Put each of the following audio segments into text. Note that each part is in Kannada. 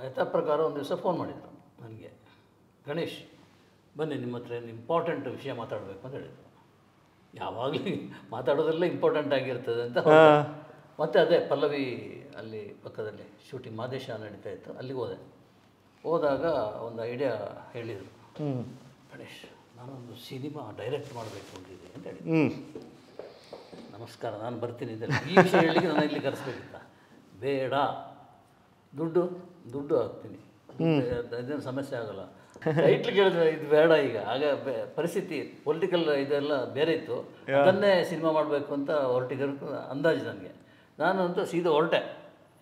ಯಥಾ ಪ್ರಕಾರ ಒಂದು ದಿವಸ ಫೋನ್ ಮಾಡಿದರು ನನಗೆ, ಗಣೇಶ್ ಬನ್ನಿ ನಿಮ್ಮ ಹತ್ರ ಇಂಪಾರ್ಟೆಂಟ್ ವಿಷಯ ಮಾತಾಡಬೇಕು ಅಂತ ಹೇಳಿದರು. ಯಾವಾಗಲೂ ಮಾತಾಡೋದೆಲ್ಲ ಇಂಪಾರ್ಟೆಂಟ್ ಆಗಿರ್ತದೆ ಅಂತ. ಮತ್ತು ಅದೇ ಪಲ್ಲವಿ ಅಲ್ಲಿ ಪಕ್ಕದಲ್ಲಿ ಶೂಟಿಂಗ್ ಮಾದೇಶ ನಡೀತಾ ಇತ್ತು, ಅಲ್ಲಿಗೆ ಹೋದಾಗ ಒಂದು ಐಡಿಯಾ ಹೇಳಿದರು, ಗಣೇಶ್ ನಾನೊಂದು ಸಿನಿಮಾ ಡೈರೆಕ್ಟ್ ಮಾಡಬೇಕು ಅಂತಿದೆ ಅಂತ ಹೇಳಿದ್ರು. ನಮಸ್ಕಾರ, ನಾನು ಬರ್ತೀನಿ ಇದರಲ್ಲಿ ಈ ವಿಷಯ ಹೇಳಿಕ್ಕೆ ನಾನು ಇಲ್ಲಿ ಕರೆಸ್ಬೇಕಿತ್ತ. ಬೇಡ, ದುಡ್ಡು ಹಾಕ್ತೀನಿ, ಇದೇನು ಸಮಸ್ಯೆ ಆಗೋಲ್ಲ. ಟೈಟ್ಲ್ ಕೇಳಿದ್ರೆ ಇದು ಬೇಡ. ಈಗ ಆಗ ಪರಿಸ್ಥಿತಿ ಪೊಲಿಟಿಕಲ್ ಇದೆಲ್ಲ ಬೇರೆ ಇತ್ತು, ಅದನ್ನೇ ಸಿನಿಮಾ ಮಾಡಬೇಕು ಅಂತ ಹೊರಟಿದ್ರು ಅಂದಾಜು ನನಗೆ. ನಾನು ಅಂತೂ ಸೀದಾ ಹೊರಟೆ,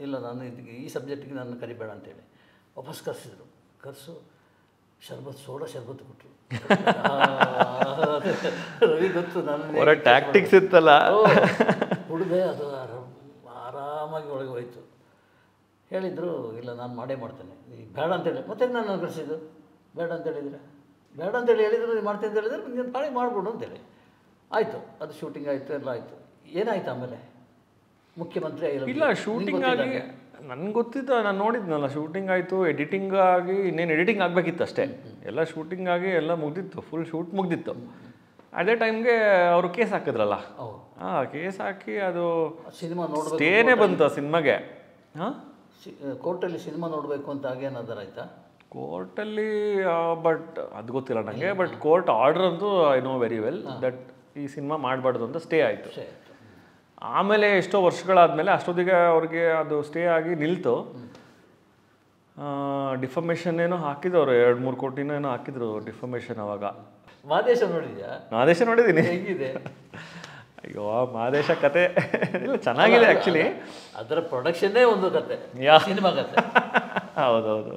ಇಲ್ಲ ನಾನು ಇದಕ್ಕೆ ಈ ಸಬ್ಜೆಕ್ಟಿಗೆ ನಾನು ಕರಿಬೇಡ ಅಂತೇಳಿ ವಾಪಸ್ ಕರೆಸು ಸೋಡಾ ಶರ್ಬತ್ತು ಕೊಟ್ಟರು. ರವಿ ಗೊತ್ತು ನಾನು ಟ್ಯಾಕ್ಟಿಕ್ಸ್ ಇತ್ತಲ್ಲ, ಕುಡಿದೆ, ಅದು ಆರಾಮಾಗಿ ಒಳಗೆ ಹೋಯ್ತು. ಹೇಳಿದರು ಇಲ್ಲ ನಾನು ಮಾಡೇ ಮಾಡ್ತೇನೆ, ಈಗ ಬೇಡ ಅಂತೇಳಿ ಮತ್ತೆ ನಾನು ಕರೆಸಿದ್ದು. ಬೇಡ ಅಂತೇಳಿ ಹೇಳಿದ್ರು, ನೀವು ಮಾಡ್ತೀನಿ ಅಂತ ಹೇಳಿದ್ರೆ ನೀನು ಪಾಳಿ ಮಾಡ್ಬಿಡು ಅಂತೇಳಿ ಆಯಿತು. ಅದು ಶೂಟಿಂಗ್ ಆಯಿತು, ಎಲ್ಲ ಆಯಿತು. ಏನಾಯ್ತು ಆಮೇಲೆ? ಮುಖ್ಯಮಂತ್ರಿ ಇಲ್ಲ, ಶೂಟಿಂಗ್ ಆಗಿ ನನಗೆ ಗೊತ್ತಿದ್ದು, ನಾನು ನೋಡಿದ್ನಲ್ಲ, ಶೂಟಿಂಗ್ ಆಯಿತು, ಎಡಿಟಿಂಗ್ ಆಗಿ ಇನ್ನೇನು ಎಡಿಟಿಂಗ್ ಆಗಬೇಕಿತ್ತು ಅಷ್ಟೇ. ಎಲ್ಲ ಶೂಟಿಂಗ್ ಆಗಿ ಎಲ್ಲ ಮುಗ್ದಿತ್ತು, ಫುಲ್ ಶೂಟ್ ಮುಗ್ದಿತ್ತು. ಅದೇ ಟೈಮ್ಗೆ ಅವರು ಕೇಸ್ ಹಾಕಿದ್ರಲ್ಲ, ಕೇಸ್ ಹಾಕಿ ಅದು ಸಿನಿಮಾ ನೋಡಿ ಸ್ಟೇನೇ ಬಂತು ಆ ಸಿನಿಮಾಗೆ. ಕೋರ್ಟಲ್ಲಿ ಸಿನಿಮಾ ನೋಡಬೇಕು ಅಂತ ಹಾಗೇನಾದರೂ ಆಯಿತಾ? ಕೋರ್ಟಲ್ಲಿ ಬಟ್ ಅದು ಗೊತ್ತಿಲ್ಲ ನನಗೆ. ಬಟ್ ಕೋರ್ಟ್ ಆರ್ಡರ್ ಅಂತೂ I know very well that ಈ ಸಿನಿಮಾ ಮಾಡಬಾರ್ದು ಅಂತ ಸ್ಟೇ ಆಯಿತು. ಆಮೇಲೆ ಎಷ್ಟೋ ವರ್ಷಗಳಾದಮೇಲೆ ಅಷ್ಟೊತ್ತಿಗೆ ಅವ್ರಿಗೆ ಅದು ಸ್ಟೇ ಆಗಿ ನಿಲ್ತು. ಡಿಫಮೇಷನ್ ಏನೋ ಹಾಕಿದವರು, 2-3 ಕೋಟಿನೋ ಏನೋ ಹಾಕಿದ್ರು ಡಿಫಮೇಷನ್. ಅವಾಗ ಮಾದೇಶ ನೋಡಿದ್ಯಾ? ಮಾದೇಶ ನೋಡಿದ್ದೀನಿ. ಹೇಗಿದೆ? ಅಯ್ಯೋ, ಮಾದೇಶ ಕತೆ ಇಲ್ಲ ಚೆನ್ನಾಗಿದೆ ಆ್ಯಕ್ಚುಲಿ. ಅದರ ಪ್ರೊಡಕ್ಷನ್ನೇ ಒಂದು ಕತೆ, ಸಿನಿಮಾ ಕತೆ. ಹೌದೌದು,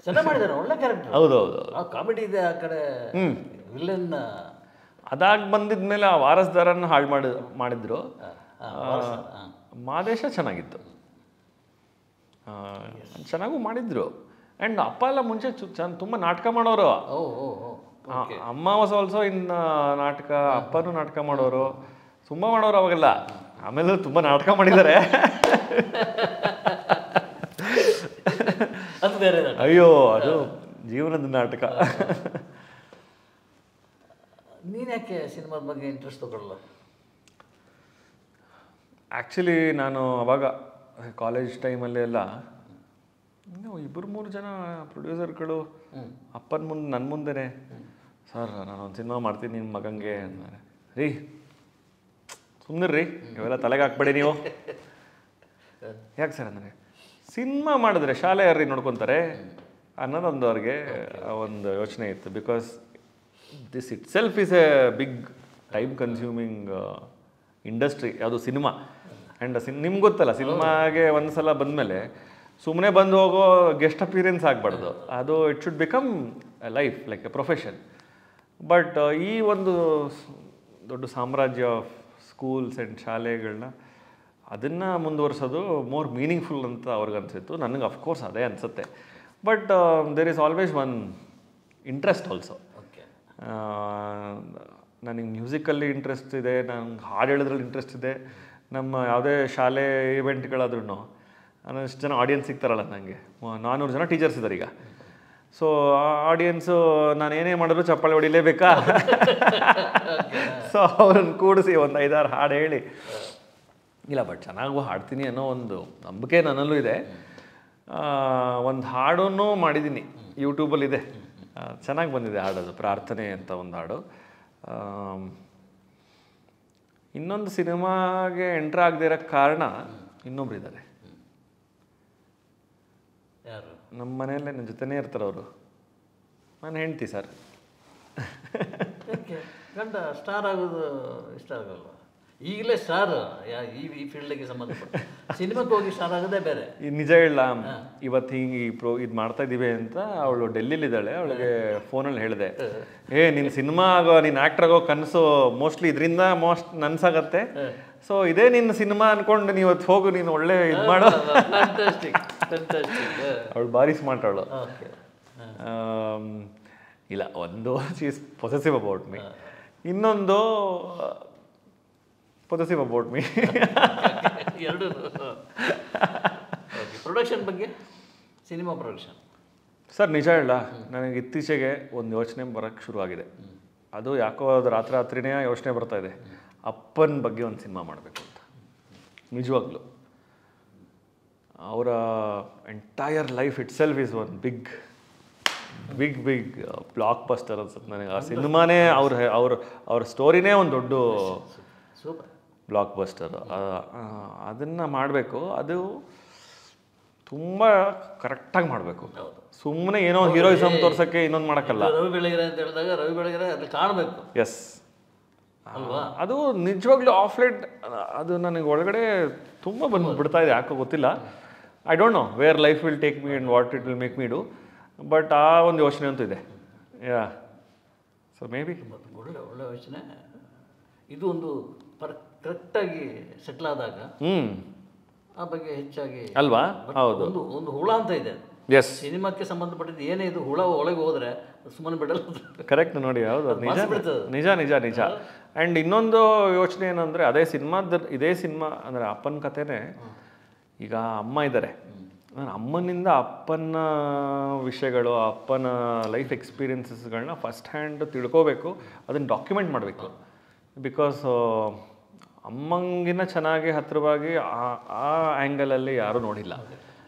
ಚೆನ್ನಾಗಿ ಮಾಡಿದ್ದಾರೆ, ಒಳ್ಳೆ ಕ್ಯಾರೆಕ್ಟರ್. ಹೌದೌದು, ಕಾಮಿಡಿ ಇದೆ ಆ ಕಡೆ. ವಿಲ್ಲನ್ ಅದಾಗಿ ಬಂದಿದ್ಮೇಲೆ ಆ ವಾರಸ್ದಾರನ್ನು ಹಾಳು ಮಾಡಿದ್ರು. ಮಾದೇಶ ಚೆನ್ನಾಗಿತ್ತು, ಚೆನ್ನಾಗೂ ಮಾಡಿದ್ರು. ಆ್ಯಂಡ್ ಅಪ್ಪ ಎಲ್ಲ ಮುಂಚೆ ತುಂಬ ನಾಟಕ ಮಾಡೋರು. ಅಮ್ಮ ವಾಸ್ ಆಲ್ಸೋ ಇನ್ ನಾಟಕ, ಅಪ್ಪನೂ ನಾಟಕ ಮಾಡೋರು, ತುಂಬ ಮಾಡೋರು ಅವಾಗೆಲ್ಲ. ಆಮೇಲೆ ತುಂಬ ನಾಟಕ ಮಾಡಿದ್ದಾರೆ. ಅಯ್ಯೋ, ಅದು ಜೀವನದ ನಾಟಕ. ನೀನು ಯಾಕೆ ಸಿನಿಮಾದ ಬಗ್ಗೆ ಇಂಟ್ರೆಸ್ಟ್ ತಗೊಳ್ಳಲ್ಲ? ಆ್ಯಕ್ಚುಲಿ ನಾನು ಅವಾಗ ಕಾಲೇಜ್ ಟೈಮಲ್ಲಿ ಎಲ್ಲ 2-3 ಜನ ಪ್ರೊಡ್ಯೂಸರ್ಗಳು ಅಪ್ಪನ ಮುಂದೆ ನನ್ನ ಮುಂದೆನೇ, ಸರ್ ನಾನೊಂದು ಸಿನಿಮಾ ಮಾಡ್ತೀನಿ ನಿಮ್ಮ ಮಗಂಗೆ ಅಂತಾರೆ. ರೀ ಸುಮ್ಮನಿರ್ರಿ, ಇವೆಲ್ಲ ತಲೆಗೆ ಹಾಕ್ಬೇಡಿ ನೀವು. ಯಾಕೆ ಸರ್ ಅಂದರೆ, ಸಿನಿಮಾ ಮಾಡಿದ್ರೆ ಶಾಲೆ ಯಾರ್ರಿ ನೋಡ್ಕೊತಾರೆ ಅನ್ನೋದೊಂದು ಅವ್ರಿಗೆ ಒಂದು ಯೋಚನೆ ಇತ್ತು. Because this itself is a big time consuming industry, ಯಾವುದು ಸಿನಿಮಾ. ಆ್ಯಂಡ್ ನಿಮ್ಗೆ ಗೊತ್ತಲ್ಲ, ಸಿನಿಮಾಗೆ ಒಂದು ಸಲ ಬಂದಮೇಲೆ ಸುಮ್ಮನೆ ಬಂದು ಹೋಗೋ ಗೆಸ್ಟ್ ಅಪಿಯರೆನ್ಸ್ ಆಗಬಾರ್ದು. ಅದು it should become A life, like A profession. But ಈ ಒಂದು ದೊಡ್ಡ ಸಾಮ್ರಾಜ್ಯ ಆಫ್ ಸ್ಕೂಲ್ಸ್ ಆ್ಯಂಡ್ ಶಾಲೆಗಳನ್ನ ಅದನ್ನು ಮುಂದುವರ್ಸೋದು ಮೋರ್ ಮೀನಿಂಗ್ಫುಲ್ ಅಂತ ಅವ್ರಿಗೆ ಅನಿಸಿತ್ತು. ನನಗೆ ಅಫ್ಕೋರ್ಸ್ ಅದೇ ಅನಿಸುತ್ತೆ. But there is always one interest also. ನನಗೆ ಮ್ಯೂಸಿಕಲ್ಲಿ ಇಂಟ್ರೆಸ್ಟ್ ಇದೆ, ನಂಗೆ ಹಾಡು ಹೇಳೋದ್ರಲ್ಲಿ ಇಂಟ್ರೆಸ್ಟ್ ಇದೆ. ನಮ್ಮ ಯಾವುದೇ ಶಾಲೆ ಇವೆಂಟ್ಗಳಾದ್ರೂ ಎಷ್ಟು ಜನ ಆಡಿಯನ್ಸ್ ಸಿಗ್ತಾರಲ್ಲ, ನನಗೆ 400 ಜನ ಟೀಚರ್ಸ್ ಇದ್ದಾರೆ ಈಗ. ಸೊ ಆಡಿಯನ್ಸು ನಾನು ಏನೇ ಮಾಡಿದ್ರು ಚಪ್ಪಾಳೆ ಹೊಡಿಲೇಬೇಕಾ? ಸೊ ಅವ್ರನ್ನ ಕೂಡಿಸಿ ಒಂದು 5-6 ಹಾಡು ಹೇಳಿ, ಇಲ್ಲ ಬಟ್ ಚೆನ್ನಾಗೂ ಹಾಡ್ತೀನಿ ಅನ್ನೋ ಒಂದು ನಂಬಿಕೆ ನನ್ನಲ್ಲೂ ಇದೆ. ಒಂದು ಹಾಡನ್ನು ಮಾಡಿದ್ದೀನಿ, ಯೂಟ್ಯೂಬಲ್ಲಿದೆ, ಚೆನ್ನಾಗಿ ಬಂದಿದೆ ಹಾಡೋದು. ಪ್ರಾರ್ಥನೆ ಅಂತ ಒಂದು ಹಾಡು. ಇನ್ನೊಂದು ಸಿನಿಮಾಗೆ ಎಂಟ್ರ್ ಆಗದೆ ಇರೋಕ್ಕೆ ಕಾರಣ ಇನ್ನೊಬ್ರು ಇದ್ದಾರೆ. ಯಾರು? ನಮ್ಮ ಮನೆಯಲ್ಲೇ ನನ್ನ ಜೊತೆನೇ ಇರ್ತಾರೆ ಅವರು, ನಾನು ಹೆಂಡ್ತಿ ಸರ್. ಗಂಡ ಸ್ಟಾರ್ ಆಗೋದು ಇಷ್ಟ ಆಗಲ್ವ? ಈಗಲೇ ಸ್ಟಾರ್ ಈ ಫೀಲ್ಡಿಗೆ ಸಂಬಂಧಪಟ್ಟ ಸಿನಿಮಾಕ್ಕೆ ಹೋಗಿ ಸ್ಟಾರ್ ಆಗೋದೇ ಬೇರೆ. ನಿಜ ಹೇಳ, ಇವತ್ತು ಹಿಂಗೆ ಇದು ಮಾಡ್ತಾ ಇದ್ದೀವಿ ಅಂತ ಅವಳು ಡೆಲ್ಲಿಲಿದ್ದಾಳೆ. ಅವಳಿಗೆ ಫೋನಲ್ಲಿ ಹೇಳಿದೆ, ನಿನ್ನ ಸಿನಿಮಾ ಆಗೋ, ನೀನು ಆ್ಯಕ್ಟರ್ ಆಗೋ ಕನಸು ಮೋಸ್ಟ್ಲಿ ಇದರಿಂದ ನನ್ಸಾಗತ್ತೆ. ಸೊ ಇದೇ ನಿನ್ನ ಸಿನಿಮಾ ಅನ್ಕೊಂಡು ನೀವು ಇವತ್ತು ಹೋಗು, ನೀನು ಒಳ್ಳೆ ಇದು ಮಾಡೋ. ಅವಳು ಭಾರಿ ಸ್ಮಾರ್ಟ್ ಅವಳು. ಇಲ್ಲ, ಒಂದು ಶೀಸ್ ಪೊಸೆಸಿವ್ ಅಬೌಟ್ ಮೀ, ಇನ್ನೊಂದು ಪೊಸೆಸಿವ್ ಅಬೌಟ್ ಮೀ. ಎರಡು. ಪ್ರೊಡಕ್ಷನ್ ಬಗ್ಗೆ ಸಿನಿಮಾ ಪ್ರೊಡಕ್ಷನ್. ಸರ್ ನಿಜ ಹೇಳ, ನನಗೆ ಇತ್ತೀಚೆಗೆ ಒಂದು ಯೋಚನೆ ಬರೋಕ್ಕೆ ಶುರುವಾಗಿದೆ. ಅದು ಯಾಕೋ ಅದು ರಾತ್ರಿನೇ ಯೋಚನೆ ಬರ್ತಾ ಇದೆ, ಅಪ್ಪನ ಬಗ್ಗೆ ಒಂದು ಸಿನಿಮಾ ಮಾಡಬೇಕು ಅಂತ. ನಿಜವಾಗ್ಲೂ ಅವರ entire life itself is one big blockbuster ಅನ್ಸುತ್ತೆ ನನಗೆ. ಆ ಸಿನಿಮಾನೇ ಅವ್ರ ಸ್ಟೋರಿನೇ ಒಂದು ದೊಡ್ಡ ಸೂಪರ್ ಬ್ಲಾಕ್ ಬಸ್ಟರ್. ಅದನ್ನು ಮಾಡಬೇಕು. ಅದು ತುಂಬ ಕರೆಕ್ಟಾಗಿ ಮಾಡಬೇಕು. ಸುಮ್ಮನೆ ಏನೋ ಹೀರೋಯಿಸಮ್ ತೋರ್ಸೋಕ್ಕೆ ಇನ್ನೊಂದು ಮಾಡೋಕ್ಕಲ್ಲ. ರವಿ ಬೆಳಗೆರೆ ಅಂತ ಹೇಳಿದಾಗ ರವಿ ಬೆಳಗೆರೆ ಅದು ಕಾಣಬೇಕು. ಎಸ್ ಅಲ್ವಾ, ಅದು ನಿಜವಾಗ್ಲೂ ಆಫ್ಲೈಟ್ ಅದು ನನಗೆ ಒಳಗಡೆ ತುಂಬ ಬಿಡ್ತಾ ಇದೆ, ಯಾಕೋ ಗೊತ್ತಿಲ್ಲ. I don't know wear life will take me and what it will make me do, but ಆ ಒಂದು ಯೋಚನೆ ಅಂತೂ ಇದೆ. ಯಾ, ಸೊ ಮೇ ಬಿ ಒಳ್ಳೆ ಯೋಚನೆ. ಇದು ಒಂದು ಕರೆಕ್ಟಾಗಿ ಸೆಟ್ಲ್ ಆದಾಗ ಆ ಬಗ್ಗೆ ಹೆಚ್ಚಾಗಿ ಅಲ್ವಾ. ಹೌದು, ಒಂದು ಹುಳ ಅಂತ ಇದೆ. ಎಸ್, ಸಿನಿಮಾಕ್ಕೆ ಸಂಬಂಧಪಟ್ಟಿದ್ದು ಏನೇ ಇದು, ಹುಳ ಒಳಗೆ ಹೋದರೆ ಸುಮ್ಮನೆ ಬಿಡಲ್ಲ. ಕರೆಕ್ಟ್ ನೋಡಿ. ಹೌದು, ನಿಜ ನಿಜ ನಿಜ ನಿಜ. ಆ್ಯಂಡ್ ಇನ್ನೊಂದು ಯೋಚನೆ ಏನಂದರೆ, ಇದೇ ಸಿನಿಮಾ ಅಂದರೆ ಅಪ್ಪನ ಕಥೆನೇ. ಈಗ ಅಮ್ಮ ಇದ್ದಾರೆ, ಅಮ್ಮನಿಂದ ಅಪ್ಪನ ವಿಷಯಗಳು, ಅಪ್ಪನ ಲೈಫ್ ಎಕ್ಸ್ಪೀರಿಯನ್ಸಸ್ಗಳನ್ನ ಫಸ್ಟ್ ಹ್ಯಾಂಡ್ ತಿಳ್ಕೋಬೇಕು, ಅದನ್ನು ಡಾಕ್ಯುಮೆಂಟ್ ಮಾಡಬೇಕು. ಬಿಕಾಸ್ ಅಮ್ಮಂಗಿನ ಚೆನ್ನಾಗಿ ಹತ್ತಿರವಾಗಿ ಆ ಆ್ಯಂಗಲಲ್ಲಿ ಯಾರೂ ನೋಡಿಲ್ಲ.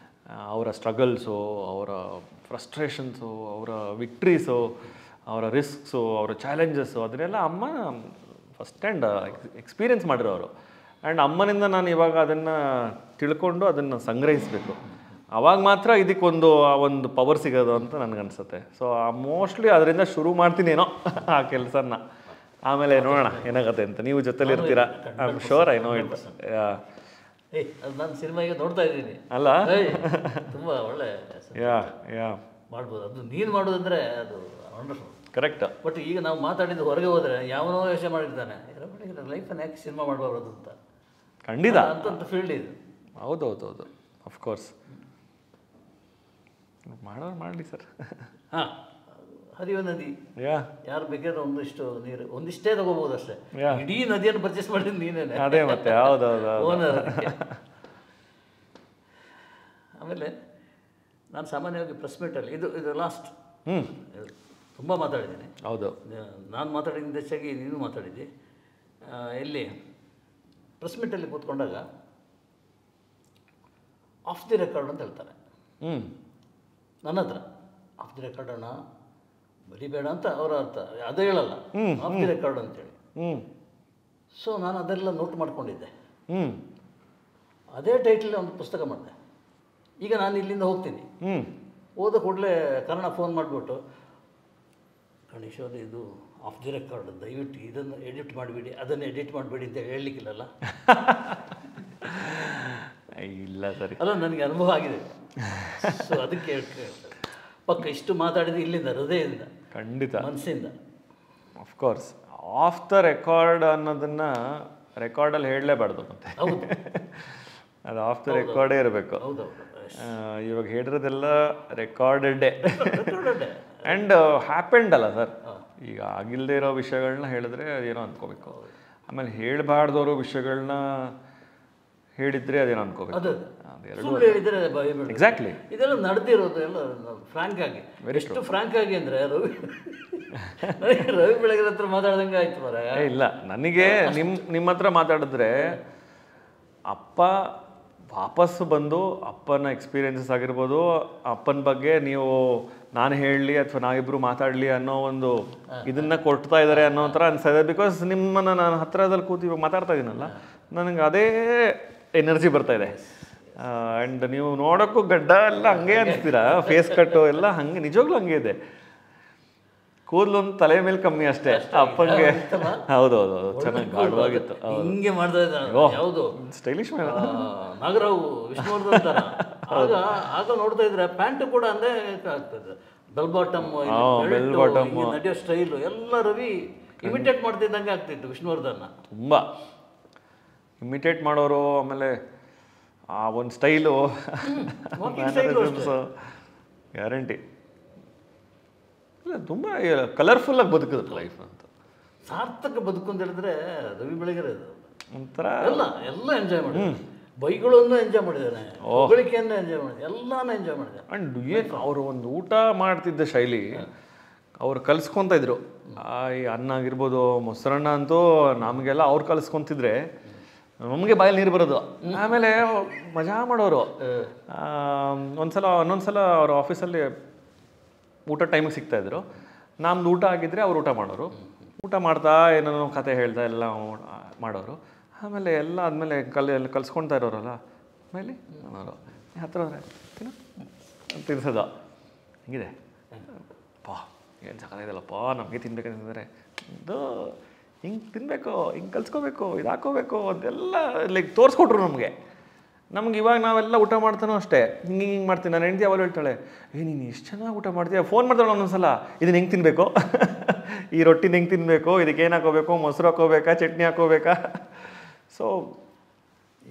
ಅವರ ಸ್ಟ್ರಗಲ್ಸು, ಅವರ ಫ್ರಸ್ಟ್ರೇಷನ್ಸು, ಅವರ ವಿಕ್ಟ್ರೀಸು, ಅವರ ರಿಸ್ಕ್ಸು, ಅವರ ಚಾಲೆಂಜಸ್ಸು, ಅದನ್ನೆಲ್ಲ ಅಮ್ಮ ಫಸ್ಟ್ ಹ್ಯಾಂಡ್ ಎಕ್ಸ್ಪೀರಿಯೆನ್ಸ್ ಮಾಡಿರೋರು. ಆ್ಯಂಡ್ ಅಮ್ಮನಿಂದ ನಾನು ಇವಾಗ ಅದನ್ನು ತಿಳ್ಕೊಂಡು ಅದನ್ನು ಸಂಗ್ರಹಿಸಬೇಕು. ಆವಾಗ ಮಾತ್ರ ಇದಕ್ಕೊಂದು ಒಂದು ಪವರ್ ಸಿಗೋದು ಅಂತ ನನಗನ್ಸುತ್ತೆ. ಸೊ ಮೋಸ್ಟ್ಲಿ ಅದರಿಂದ ಶುರು ಮಾಡ್ತೀನೇನೋ ಆ ಕೆಲಸನ. ಆಮೇಲೆ ನೋಡೋಣ ಏನಾಗುತ್ತೆ ಅಂತ. ನೀವು ಜೊತೆಲಿ ಇರ್ತೀರಾ, I am sure. I know it. ಅದು ನಾನು ಸಿನಿಮಾ ಈಗ ನೋಡ್ತಾ ಇದ್ದೀನಿ ಅಲ್ಲ, ತುಂಬ ಒಳ್ಳೆ ಯಾ ಮಾಡ್ಬೋದು. ಅದು ನೀನು ಮಾಡೋದಂದರೆ ಅದು ವಂಡರ್ಫುಲ್. ಕರೆಕ್ಟ್. ಬಟ್ ಈಗ ನಾವು ಮಾತಾಡಿದ್ದು ಹೊರಗೆ ಹೋದರೆ ಯಾವನೋ ಯೋಚನೆ ಮಾಡಿರ್ತಾನೆ, ಲೈಫನ್ನು ಯಾಕೆ ಸಿನಿಮಾ ಮಾಡಬಾರ್ದು ಅಂತ. ಖಂಡಿತ ಅಂತಂತ ಫೀಲ್ಡ್ ಇದು. ಹೌದೌದೌದು, ಅಫ್ಕೋರ್ಸ್. ಮಾಡೋರು ಮಾಡಲಿ ಸರ್. ಹಾಂ, ಹರಿಯುವ ನದಿ, ಯಾರು ಬೇಕಾದ್ರೆ ಒಂದಿಷ್ಟು ನೀರು ಒಂದಿಷ್ಟೇ ತಗೋಬಹುದು ಅಷ್ಟೇ. ಇಡೀ ನದಿಯನ್ನು ಪರ್ಚೇಸ್ ಮಾಡಿದ್ದು ನೀನೇನೆ. ಅದೇ ಮತ್ತೆ. ಹೌದೌದು, ಓನರ್. ಆಮೇಲೆ ನಾನು ಸಾಮಾನ್ಯವಾಗಿ ಪ್ರೆಸ್ ಮೀಟಲ್ಲಿ ಇದು ಲಾಸ್ಟ್ ತುಂಬ ಮಾತಾಡಿದ್ದೀನಿ. ಹೌದು, ನಾನು ಮಾತಾಡಿದ ಹೆಚ್ಚಾಗಿ ನೀನು ಮಾತಾಡಿದ್ದಿ. ಎಲ್ಲಿ ಪ್ರೆಸ್ ಮೀಟಲ್ಲಿ ಕೂತ್ಕೊಂಡಾಗ ಆಫ್ ದಿ ರೆಕಾರ್ಡ್ ಅಂತ ಹೇಳ್ತಾರೆ ನನ್ನ ಹತ್ರ. ಆಫ್ ದಿ ರೆಕಾರ್ಡ್ ಅಣ್ಣ ಬರಿಬೇಡ ಅಂತ ಅವರ ಅರ್ಥ, ಅದೇ ಹೇಳಲ್ಲ, ಆಫ್ ದಿ ರೆಕಾರ್ಡ್ ಅಂತೇಳಿ. ಸೊ ನಾನು ಅದೆಲ್ಲ ನೋಟ್ ಮಾಡ್ಕೊಂಡಿದ್ದೆ. ಅದೇ ಟೈಟಲ್ ಒಂದು ಪುಸ್ತಕ ಮಾಡಿದೆ. ಈಗ ನಾನು ಇಲ್ಲಿಂದ ಹೋಗ್ತೀನಿ, ಹೋದ ಕೂಡಲೇ ಕನ್ನಡ ಫೋನ್ ಮಾಡಿಬಿಟ್ಟು, ಗಣೇಶ್ ಅವರೇ ಇದು ಆಫ್ ದಿ ರೆಕಾರ್ಡ್, ದಯವಿಟ್ಟು ಇದನ್ನು ಎಡಿಟ್ ಮಾಡಿಬಿಡಿ, ಅದನ್ನು ಎಡಿಟ್ ಮಾಡಬೇಡಿ ಅಂತ ಹೇಳಲಿಕ್ಕಿಲ್ಲಲ್ಲ. ಇಲ್ಲ ಸರಿ, ಅಲ್ಲ ನನಗೆ ಅನುಭವ ಆಗಿದೆ. ಸೊ ಅದಕ್ಕೆ ಪಕ್ಕ ಇಷ್ಟು ಮಾತಾಡಿದ್ದು ಇಲ್ಲಿಂದ, ಹೃದಯದಿಂದ, ಖಂಡಿತ ಮನಸ್ಸಿಂದ. ಅಫ್ಕೋರ್ಸ್ ಆಫ್ ದ ರೆಕಾರ್ಡ್ ಅನ್ನೋದನ್ನು ರೆಕಾರ್ಡಲ್ಲಿ ಹೇಳಲೇಬಾರ್ದು. ಮತ್ತೆ ಹೌದು, ಅದು ಆಫ್ ದ ರೆಕಾರ್ಡೇ ಇರಬೇಕು. ಹೌದೌದು. ಇವಾಗ ಹೇಳಿರೋದೆಲ್ಲ ರೆಕಾರ್ಡೆಡ್ಡೇ ಆ್ಯಂಡ್ ಹ್ಯಾಪೆಂಡ್ ಅಲ್ಲ ಸರ್. ಈಗ ಆಗಿಲ್ಲದೆ ಇರೋ ವಿಷಯಗಳನ್ನ ಹೇಳಿದ್ರೆ ಅದೇನೋ ಅಂದ್ಕೋಬೇಕು. ಆಮೇಲೆ ಹೇಳಬಾರ್ದವರು ವಿಷಯಗಳನ್ನ ಹೇಳಿದ್ರೆ ಅದೇನೋ ಅನ್ಕೋಬೇಕು. ಎಕ್ಸಾಕ್ಟ್ಲಿ. ಇದೆಲ್ಲ ನಡೆದಿರೋದು ಎಲ್ಲ ಫ್ರಾಂಕ್ ಆಗಿ. ಎಷ್ಟು ಫ್ರಾಂಕ್ ಆಗಿ ಅಂದರೆ ರವಿ ಬೆಳಗೆರೆ ಹತ್ರ ಮಾತಾಡ್ದಂಗೆ ಆಯ್ತು ಮರ. ಇಲ್ಲ, ನನಗೆ ನಿಮ್ಮ ಹತ್ರ ಮಾತಾಡಿದ್ರೆ ಅಪ್ಪ ವಾಪಸ್ಸು ಬಂದು ಅಪ್ಪನ ಎಕ್ಸ್ಪೀರಿಯನ್ಸಸ್ ಆಗಿರ್ಬೋದು, ಅಪ್ಪನ ಬಗ್ಗೆ ನೀವು ನಾನು ಹೇಳಲಿ ಅಥವಾ ನಾವಿಬ್ಬರು ಮಾತಾಡಲಿ ಅನ್ನೋ ಒಂದು ಇದನ್ನು ಕೊಡ್ತಾ ಇದ್ದಾರೆ ಅನ್ನೋ ಥರ ಅನಿಸ್ತಾ. ಬಿಕಾಸ್ ನಿಮ್ಮನ್ನು ನಾನು ಹತ್ತಿರದಲ್ಲಿ ಕೂತು ಮಾತಾಡ್ತಾ ಇದ್ದೀನಲ್ಲ, ನನಗೆ ಅದೇ ಎನರ್ಜಿ ಬರ್ತಾ ಇದೆ. ಆ್ಯಂಡ್ ನೀವು ನೋಡೋಕ್ಕೂ ಗಡ್ಡ ಎಲ್ಲ ಹಂಗೆ ಅನಿಸ್ತೀರಾ, ಫೇಸ್ ಕಟ್ಟು ಎಲ್ಲ ಹಂಗೆ, ನಿಜವಾಗ್ಲೂ ಹಂಗೆ ಇದೆ. ಕೂದಲೊಂದು ತಲೆ ಮೇಲೆ ಕಮ್ಮಿ ಅಷ್ಟೇ ಅಪ್ಪಂಗೆ. ಹೌದೌದು, ಚೆನ್ನಾಗಿ ಗಾಢವಾಗಿತ್ತು. ಹಿಂಗೆ ಮಾಡ್ತಾ ಇದ್ದ ಯಾವುದು ಸ್ಟೈಲಿಶ್ ನಾಗರಾವ್ ವಿಷ್ಣುವರ್ಧನ್ ಥರ. ಆಗ ನೋಡ್ತಾ ಇದ್ರೆ ಪ್ಯಾಂಟ್ ಕೂಡ ಅಂದೇ ಆಗ್ತದೆ, ಬೆಲ್ ಬಾಟಮ್ ನಡೆಯೋ ಸ್ಟೈಲು ಎಲ್ಲ ರವಿ ಇಮಿಟೇಟ್ ಮಾಡ್ತಿದ್ದಂಗೆ ಆಗ್ತಿತ್ತು ವಿಷ್ಣುವರ್ಧನ್ನ. ತುಂಬ ಇಮಿಟೇಟ್ ಮಾಡೋರು. ಆಮೇಲೆ ಆ ಒಂದು ಸ್ಟೈಲು ಗ್ಯಾರಂಟಿ. ತುಂಬ ಕಲರ್ಫುಲ್ಲಾಗಿ ಬದುಕಿದ್ರು ಲೈಫ್ ಅಂತ. ಸಾರ್ಥಕ ಬದುಕು ಅಂತ ಹೇಳಿದ್ರೆ ರವಿ ಬೆಳಗೆರೆ ಒಂಥರ ಎಲ್ಲ ಎಂಜಾಯ್ ಮಾಡಿ. ಬೈಗಳನ್ನು ಎಂಜಾಯ್ ಮಾಡಿದ್ದಾನೆ, ಹೊಗಳಿಕೆಯನ್ನು ಎಂಜಾಯ್ ಮಾಡಿದೆ, ಎಲ್ಲಾನು ಎಂಜಾಯ್ ಮಾಡಿದೆ. ಆ್ಯಂಡ್ ಏನು ಅವರು ಒಂದು ಊಟ ಮಾಡ್ತಿದ್ದ ಶೈಲಿ ಅವ್ರು ಕಲಿಸ್ಕೊತ ಇದ್ರು. ಈ ಅನ್ನ ಆಗಿರ್ಬೋದು, ಮೊಸರನ್ನ ಅಂತೂ ನಮಗೆಲ್ಲ ಅವ್ರು ಕಲಿಸ್ಕೊತಿದ್ರೆ ನಮಗೆ ಬಾಯಲ್ಲಿ ನೀರು ಬರೋದು. ಆಮೇಲೆ ಮಜಾ ಮಾಡೋರು. ಒಂದೊಂದ್ಸಲ ಅವ್ರ ಆಫೀಸಲ್ಲಿ ಊಟ ಟೈಮಿಗೆ ಸಿಗ್ತಾಯಿದ್ರು. ನಮ್ದು ಊಟ ಆಗಿದ್ದರೆ ಅವ್ರು ಊಟ ಮಾಡೋರು. ಊಟ ಮಾಡ್ತಾ ಏನೇನೋ ಕತೆ ಹೇಳ್ತಾ ಎಲ್ಲ ಮಾಡೋರು. ಆಮೇಲೆ ಎಲ್ಲ ಆದಮೇಲೆ ಕಲ್ಸ್ಕೊಳ್ತಾ ಇರೋರಲ್ಲ, ಆಮೇಲೆ ಅನ್ನೋರು ಹತ್ರ ತಿನ್ಸೋದು. ಹಿಂಗಿದೆ ಪಾ, ಏನು ಸಕಾಲಿದಲ್ಲಪ್ಪ, ನಮಗೆ ತಿನ್ಬೇಕಂತಂದರೆ ಇದು ಹಿಂಗೆ ತಿನ್ನಬೇಕು, ಹಿಂಗೆ ಕಲ್ಸ್ಕೋಬೇಕು, ಇದು ಹಾಕೋಬೇಕು ಅಂತೆಲ್ಲ ಲೈಕ್ ತೋರಿಸ್ಕೊಟ್ರು ನಮಗೆ. ಇವಾಗ ನಾವೆಲ್ಲ ಊಟ ಮಾಡ್ತಾನೋ ಅಷ್ಟೇ, ಹಿಂಗೆ ಮಾಡ್ತೀನಿ. ನಾನು ಹೆಂಡ್ತಿ ಯಾವಾಗ ಹೇಳ್ತಾಳೆ, ನೀನು ಎಷ್ಟು ಚೆನ್ನಾಗಿ ಊಟ ಮಾಡ್ತೀಯ, ಫೋನ್ ಮಾಡ್ತಾಳೆ ಒಂದೊಂದ್ಸಲ, ಇದನ್ನು ಹೆಂಗೆ ತಿನ್ನಬೇಕು, ಈ ರೊಟ್ಟಿನ ಹೆಂಗೆ ತಿನ್ನಬೇಕು, ಇದಕ್ಕೆ ಏನು ಹಾಕೋಬೇಕು, ಮೊಸರು ಹಾಕೋಬೇಕಾ, ಚಟ್ನಿ ಹಾಕೋಬೇಕಾ. ಸೊ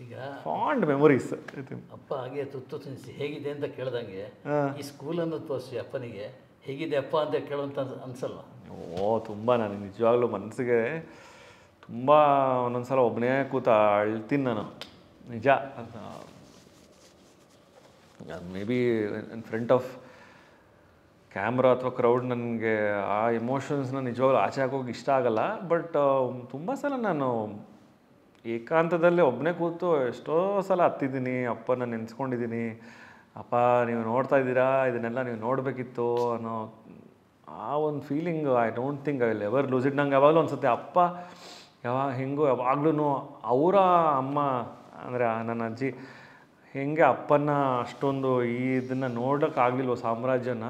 ಈಗ ಫಾಂಡ್ ಮೆಮೊರೀಸ್. ಅಪ್ಪ ಹಾಗೆ ತುತ್ತು ತಿನ್ನಿಸಿ ಹೇಗಿದೆ ಅಂತ ಕೇಳ್ದಂಗೆ ಈ ಸ್ಕೂಲನ್ನು ತೋರಿಸಿ ಅಪ್ಪನಿಗೆ ಹೇಗಿದೆ ಅಪ್ಪ ಅಂತ ಕೇಳುವಂತ ಅನ್ಸಲ್ವ? ತುಂಬ ನನಗೆ ನಿಜವಾಗ್ಲೂ ಮನಸ್ಸಿಗೆ ತುಂಬ ಒಂದೊಂದ್ಸಲ ಒಬ್ಬನೇ ಕೂತ ಅಳ್ತೀನಿ ನಾನು, ನಿಜ. May be in front of camera ಅಥವಾ ಕ್ರೌಡ್ ನನಗೆ ಆ ಎಮೋಷನ್ಸ್ನ ನಿಜವಾಗ್ಲೂ ಆಚೆ ಹಾಕೋಗಿ ಇಷ್ಟ ಆಗಲ್ಲ. ಬಟ್ ತುಂಬ ಸಲ ನಾನು ಏಕಾಂತದಲ್ಲೇ ಒಬ್ಬನೇ ಕೂತು ಎಷ್ಟೋ ಸಲ ಹತ್ತಿದ್ದೀನಿ, ಅಪ್ಪನ ನೆನೆಸ್ಕೊಂಡಿದ್ದೀನಿ. ಅಪ್ಪ ನೀವು ನೋಡ್ತಾ ಇದ್ದೀರಾ, ಇದನ್ನೆಲ್ಲ ನೀವು ನೋಡಬೇಕಿತ್ತು ಅನ್ನೋ ಆ ಒಂದು feeling I don't think I will ever lose it. ನಂಗೆ ಯಾವಾಗಲೂ ಅನ್ಸುತ್ತೆ ಅಪ್ಪ ಯಾವಾಗಲೂ ಅವರ ಅಮ್ಮ ಅಂದರೆ ನನ್ನ ಅಜ್ಜಿ ಹೆಂಗೆ ಅಪ್ಪನ ಅಷ್ಟೊಂದು ಇದನ್ನು ನೋಡೋಕ್ಕಾಗಲಿಲ್ವ ಸಾಮ್ರಾಜ್ಯನ,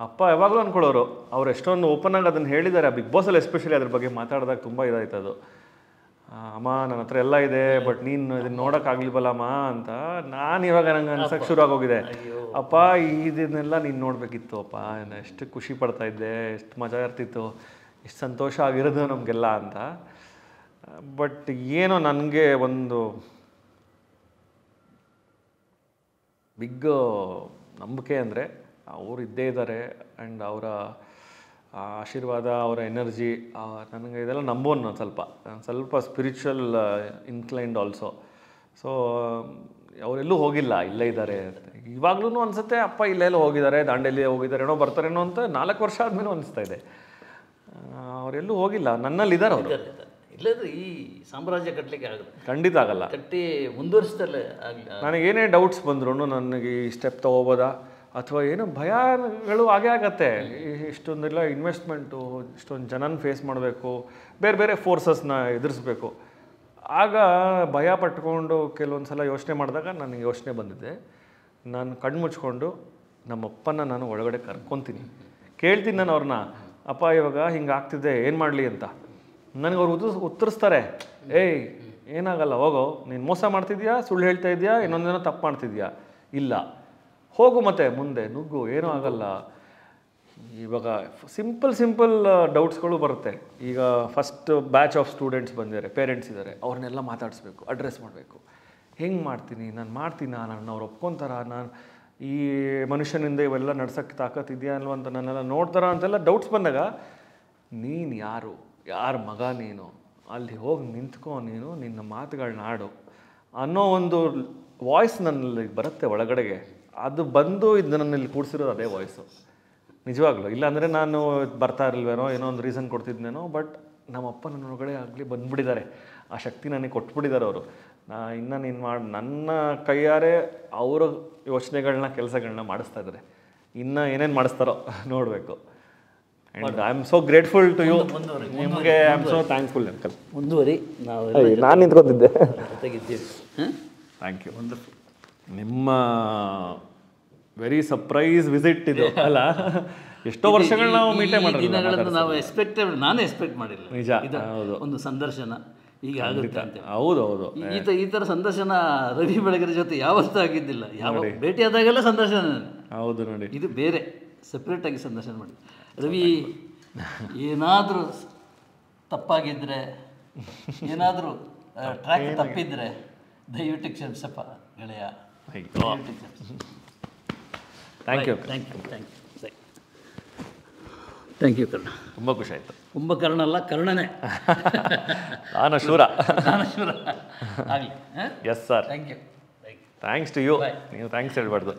ಅಪ್ಪ ಯಾವಾಗಲೂ ಅಂದ್ಕೊಳ್ಳೋರು. ಅವ್ರು ಎಷ್ಟೊಂದು ಓಪನ್ ಆಗಿ ಅದನ್ನು ಹೇಳಿದ್ದಾರೆ ಬಿಗ್ ಬಾಸಲ್ಲಿ, ಎಸ್ಪೆಷಲಿ ಅದ್ರ ಬಗ್ಗೆ ಮಾತಾಡಿದಾಗ ತುಂಬ ಇದಾಯ್ತು ಅದು. ಅಮ್ಮ ನನ್ನ ಹತ್ರ ಎಲ್ಲ ಇದೆ, ಬಟ್ ನೀನು ಇದನ್ನು ನೋಡೋಕ್ಕಾಗ್ಲಿಲ್ವಲ್ಲಮ್ಮ ಅಂತ. ನಾನು ಇವಾಗ ನಂಗೆ ಅನ್ಸಕ್ಕೆ ಶುರು ಆಗೋಗಿದೆ, ಅಪ್ಪ ಇದನ್ನೆಲ್ಲ ನೀನು ನೋಡಬೇಕಿತ್ತು ಅಪ್ಪ, ಎಷ್ಟು ಖುಷಿ ಪಡ್ತಾ ಇದ್ದೆ, ಎಷ್ಟು ಮಜಾ ಇರ್ತಿತ್ತು, ಎಷ್ಟು ಸಂತೋಷ ಆಗಿರೋದು ನಮಗೆಲ್ಲ ಅಂತ. ಬಟ್ ಏನೋ ನನಗೆ ಒಂದು ಬಿಗ್ ನಂಬಿಕೆ ಅಂದರೆ ಅವರು ಇದ್ದೇ ಇದ್ದಾರೆ. ಆ್ಯಂಡ್ ಅವರ ಆಶೀರ್ವಾದ, ಅವರ ಎನರ್ಜಿ, ನನಗೆ ಇದೆಲ್ಲ ನಂಬೋನು ನಾನು ಸ್ವಲ್ಪ ಸ್ಪಿರಿಚುವಲ್ ಇನ್ಕ್ಲೈನ್ಡ್ ಆಲ್ಸೋ. ಸೊ ಅವರೆಲ್ಲೂ ಹೋಗಿಲ್ಲ, ಇಲ್ಲೇ ಇದ್ದಾರೆ. ಇವಾಗ್ಲೂ ಅನಿಸುತ್ತೆ ಅಪ್ಪ ಇಲ್ಲೆಲ್ಲೋ ಹೋಗಿದ್ದಾರೆ, ದಾಂಡೇಲಿ ಹೋಗಿದ್ದಾರೆ, ಏನೋ ಬರ್ತಾರೇನೋ ಅಂತ 4 ವರ್ಷ ಆದಮೇಲೆ ಅನಿಸ್ತಾ ಇದೆ. ಅವರೆಲ್ಲೂ ಹೋಗಿಲ್ಲ, ನನ್ನಲ್ಲಿದ್ದಾರೆ ಅವರು. ಇಲ್ಲದ್ರೆ ಈ ಸಾಮ್ರಾಜ್ಯ ಕಟ್ಟಲಿಕ್ಕೆ ಆಗಲ್ಲ, ಖಂಡಿತ ಆಗಲ್ಲ. ಕಟ್ಟಿ ಮುಂದುವರಿಸ್ತಲೇ ಆಗಲಿ. ನನಗೇನೇ ಡೌಟ್ಸ್ ಬಂದ್ರು ನನಗೆ ಈ ಸ್ಟೆಪ್ ತೊಗೋಬೋದಾ ಅಥವಾ ಏನೋ ಭಯಗಳು ಆಗೇ ಆಗತ್ತೆ. ಇಷ್ಟೊಂದೆಲ್ಲ ಇನ್ವೆಸ್ಟ್ಮೆಂಟು, ಇಷ್ಟೊಂದು ಜನನ ಫೇಸ್ ಮಾಡಬೇಕು, ಬೇರೆ ಬೇರೆ ಫೋರ್ಸಸ್ನ ಎದುರಿಸ್ಬೇಕು. ಆಗ ಭಯ ಪಟ್ಕೊಂಡು ಕೆಲವೊಂದು ಸಲ ಯೋಚನೆ ಮಾಡಿದಾಗ ನನಗೆ ಯೋಚನೆ ಬಂದಿದೆ, ನಾನು ಕಣ್ಣು ಮುಚ್ಕೊಂಡು ನಮ್ಮಪ್ಪನ ನಾನು ಒಳಗಡೆ ಕರ್ಕೊತೀನಿ, ಕೇಳ್ತೀನಿ ನಾನು ಅವ್ರನ್ನ, ಅಪ್ಪ ಇವಾಗ ಹಿಂಗೆ ಆಗ್ತಿದೆ ಏನು ಮಾಡಲಿ ಅಂತ. ನನಗೆ ಅವ್ರು ಉತ್ತರಿಸ್ತಾರೆ, ಏಯ್ ಏನಾಗಲ್ಲ ಹೋಗೋ, ನೀನು ಮೋಸ ಮಾಡ್ತಿದ್ಯಾ, ಸುಳ್ಳು ಹೇಳ್ತಾ ಇದೆಯಾ, ಇನ್ನೊಂದೇನೋ ತಪ್ಪು ಮಾಡ್ತಿದ್ಯಾ, ಇಲ್ಲ ಹೋಗು ಮತ್ತೆ ಮುಂದೆ ನುಗ್ಗು, ಏನೂ ಆಗಲ್ಲ. ಇವಾಗ ಸಿಂಪಲ್ ಡೌಟ್ಸ್ಗಳು ಬರುತ್ತೆ. ಈಗ ಫಸ್ಟ್ ಬ್ಯಾಚ್ ಆಫ್ ಸ್ಟೂಡೆಂಟ್ಸ್ ಬಂದಿದ್ದಾರೆ, ಪೇರೆಂಟ್ಸ್ ಇದ್ದಾರೆ, ಅವ್ರನ್ನೆಲ್ಲ ಮಾತಾಡಿಸ್ಬೇಕು, ಅಡ್ರೆಸ್ ಮಾಡಬೇಕು. ಹೆಂಗೆ ಮಾಡ್ತೀನಿ, ನಾನು ಮಾಡ್ತೀನಾ, ನನ್ನ ಅವ್ರು ಒಪ್ಕೊತಾರ, ನಾನು ಈ ಮನುಷ್ಯನಿಂದ ಇವೆಲ್ಲ ನಡ್ಸೋಕ್ಕೆ ತಾಕತ್ತಿದೆಯಾ ಅಲ್ವ ಅಂತ ನನ್ನೆಲ್ಲ ನೋಡ್ತಾರ ಅಂತೆಲ್ಲ ಡೌಟ್ಸ್ ಬಂದಾಗ, ನೀನು ಯಾರ ಮಗ ನೀನು, ಅಲ್ಲಿ ಹೋಗಿ ನಿಂತ್ಕೊ, ನೀನು ನಿನ್ನ ಮಾತುಗಳನ್ನ ಆಡು ಅನ್ನೋ ಒಂದು ವಾಯ್ಸ್ ನನ್ನಲ್ಲಿ ಬರುತ್ತೆ ಒಳಗಡೆಗೆ. ಅದು ಬಂದು ಇದು ನನ್ನಲ್ಲಿ ಕೂಡಿಸಿರೋದು ಅದೇ ವಾಯ್ಸು ನಿಜವಾಗ್ಲೂ. ಇಲ್ಲಾಂದರೆ ನಾನು ಬರ್ತಾ ಇರಲ್ವೇನೋ, ಏನೋ ಒಂದು ರೀಸನ್ ಕೊಡ್ತಿದ್ನೇನೋ. ಬಟ್ ನಮ್ಮಪ್ಪ ನನ್ನ ಒಳಗಡೆ ಆಗಲಿ ಬಂದುಬಿಟ್ಟಿದ್ದಾರೆ, ಆ ಶಕ್ತಿ ನನಗೆ ಕೊಟ್ಬಿಟ್ಟಿದ್ದಾರೆ ಅವರು. ಇನ್ನು ನೀನು ನನ್ನ ಕೈಯಾರೆ ಅವರ ಯೋಚನೆಗಳನ್ನ, ಕೆಲಸಗಳನ್ನ ಮಾಡಿಸ್ತಾ ಇದ್ದಾರೆ. ಇನ್ನು ಏನೇನು ಮಾಡಿಸ್ತಾರೋ ನೋಡಬೇಕು. And I am so grateful to you. ನಿಮಗೆ I am so thankful uncle. ಮುಂದುವರಿ, ನಾವು ನಾನು ನಿಂತ್ಕೊತಿದ್ದೆ. ಜೊತೆಗಿದ್ದೀವಿ. Thank you. ನಿಮ್ಮ ವೆರಿ ಸರ್ಪ್ರೈಸ್ ವಿಸಿಟ್ ಇದು ಅಲ್ಲ. ಎಷ್ಟೋ ವರ್ಷಗಳು ನಾವು ಮೀಟೇ ಮಾಡಿಲ್ಲ. ನಾವು ನಾನು ಎಕ್ಸ್ಪೆಕ್ಟ್ ಮಾಡಿಲ್ಲ. ನಿಜ, ಹೌದು. ಒಂದು ಸಂದರ್ಶನ ಈಗ ಆಗುತ್ತೆ ಅಂತ. ಹೌದು. ಈ ಥರ ಸಂದರ್ಶನ ರವಿ ಬೆಳಗೆರೆ ಜೊತೆ ಯಾವತ್ತೂ ಆಗಿದ್ದಿಲ್ಲ. ಯಾವ ಭೇಟಿಯಾದಾಗೆಲ್ಲ ಸಂದರ್ಶನ. ಹೌದು ನೋಡಿ, ಇದು ಬೇರೆ ಸಪ್ರೇಟಾಗಿ ಸಂದರ್ಶನ ಮಾಡಿ. ರವಿ ಏನಾದರೂ ತಪ್ಪಾಗಿದ್ದರೆ, ಏನಾದರೂ ಟ್ರ್ಯಾಕ್ ತಪ್ಪಿದ್ರೆ ದಯವಿಟ್ಟು ಕ್ಷಮಿಸಪ್ಪ ಗೆಳೆಯ. Thank you Karna. ತುಂಬ ಖುಷಿ ಆಯಿತು. ಕುಂಭಕರ್ಣ ಅಲ್ಲ, ಕರ್ಣನೇ. ನಾನು ಶೂರ ಆಗಲಿ. Yes sir. Thank you. Thanks to you. Bye. ನೀವು ಥ್ಯಾಂಕ್ಸ್ ಹೇಳ್ಬಾರ್ದು.